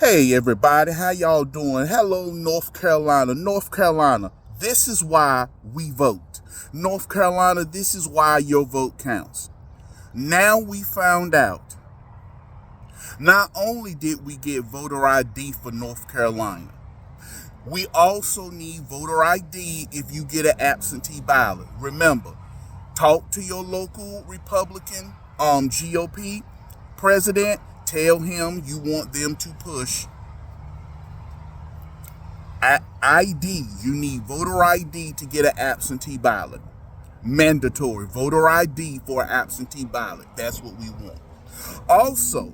Hey everybody, how y'all doing? Hello North Carolina. North Carolina, this is why we vote. North Carolina, this is why your vote counts. Now we found out, not only did we get voter ID for North Carolina, we also need voter ID if you get an absentee ballot. Remember, talk to your local Republican GOP president. Tell him you want them to push ID. You need voter ID to get an absentee ballot. Mandatory voter ID for an absentee ballot. That's what we want. Also,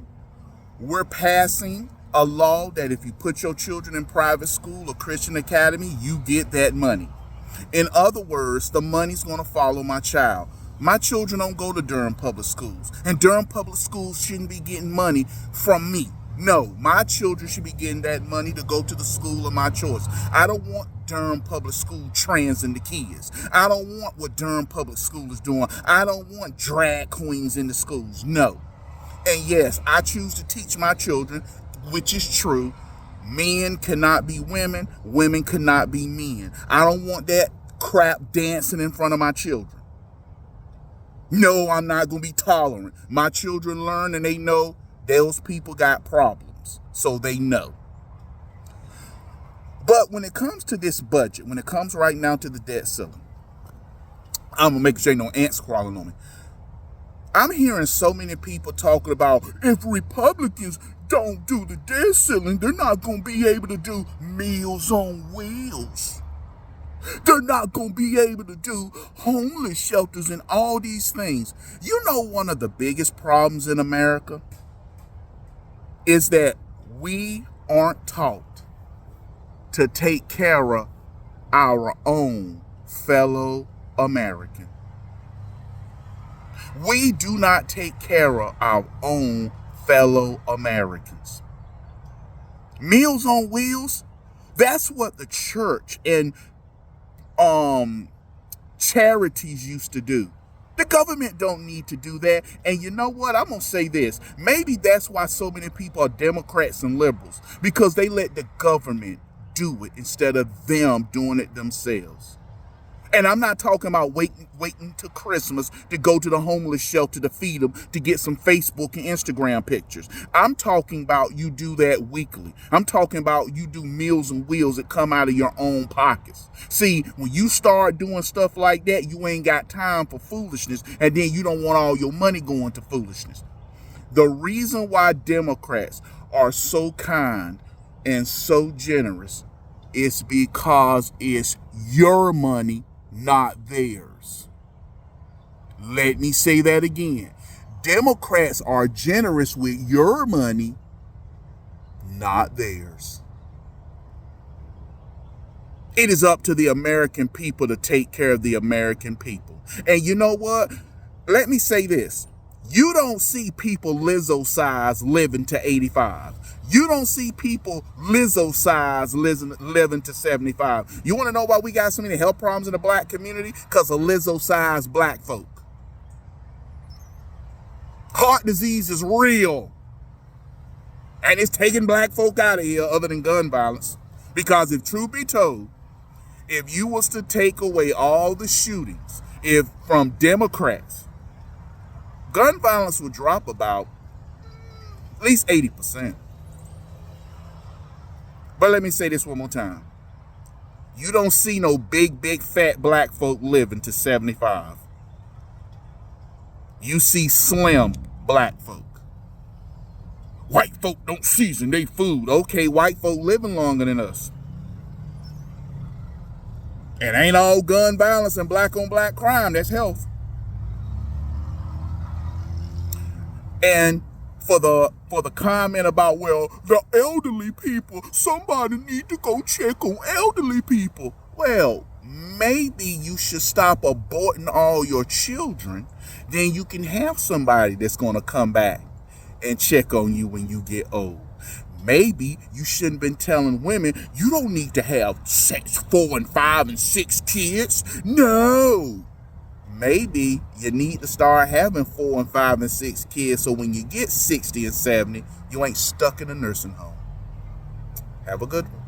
we're passing a law that if you put your children in private school or Christian academy, you get that money. In other words, the money's going to follow my child. My children don't go to Durham public schools, and Durham public schools shouldn't be getting money from me. No, my children should be getting that money to go to the school of my choice. I don't want Durham public school trans in the kids. I don't want what Durham public school is doing. I don't want drag queens in the schools. No. And yes, I choose to teach my children, which is true, men cannot be women, women cannot be men. I don't want that crap dancing in front of my children. No, I'm not going to be tolerant. My children learn and they know those people got problems, so they know. But when it comes to this budget, when it comes right now to the debt ceiling, I'm going to make sure ain't no ants crawling on me. I'm hearing so many people talking about if Republicans don't do the debt ceiling, they're not going to be able to do Meals on Wheels. They're not going to be able to do homeless shelters and all these things. You know, one of the biggest problems in America is that we aren't taught to take care of our own fellow American. We do not take care of our own fellow Americans. Meals on Wheels, that's what the church and charities used to do. The government don't need to do that. And you know what? I'm going to say this. Maybe that's why so many people are Democrats and liberals, because they let the government do it instead of them doing it themselves. And I'm not talking about waiting till Christmas to go to the homeless shelter to feed them, to get some Facebook and Instagram pictures. I'm talking about you do that weekly. I'm talking about you do Meals on Wheels that come out of your own pockets. See, when you start doing stuff like that, you ain't got time for foolishness, and then you don't want all your money going to foolishness. The reason why Democrats are so kind and so generous is because it's your money, not theirs. Let me say that again. Democrats are generous with your money, not theirs. It is up to the American people to take care of the American people. And you know what? Let me say this. You don't see people Lizzo size living to 85. You don't see people Lizzo size living to 75. You want to know why we got so many health problems in the black community? Because of Lizzo size black folk. Heart disease is real. And it's taking black folk out of here other than gun violence. Because if truth be told, if you was to take away all the shootings, if from Democrats, gun violence would drop about at least 80%. But let me say this one more time. You don't see no big, fat black folk living to 75. You see slim black folk. White folk don't season their food. Okay, white folk living longer than us. And ain't all gun violence and black on black crime. That's health. And for the comment about, well, the elderly people, somebody need to go check on elderly people. Well, maybe you should stop aborting all your children. Then you can have somebody that's going to come back and check on you when you get old. Maybe you shouldn't have been telling women, you don't need to have 4 and 5 and 6 kids. No. Maybe you need to start having 4 and 5 and 6 kids so when you get 60 and 70, you ain't stuck in a nursing home. Have a good one.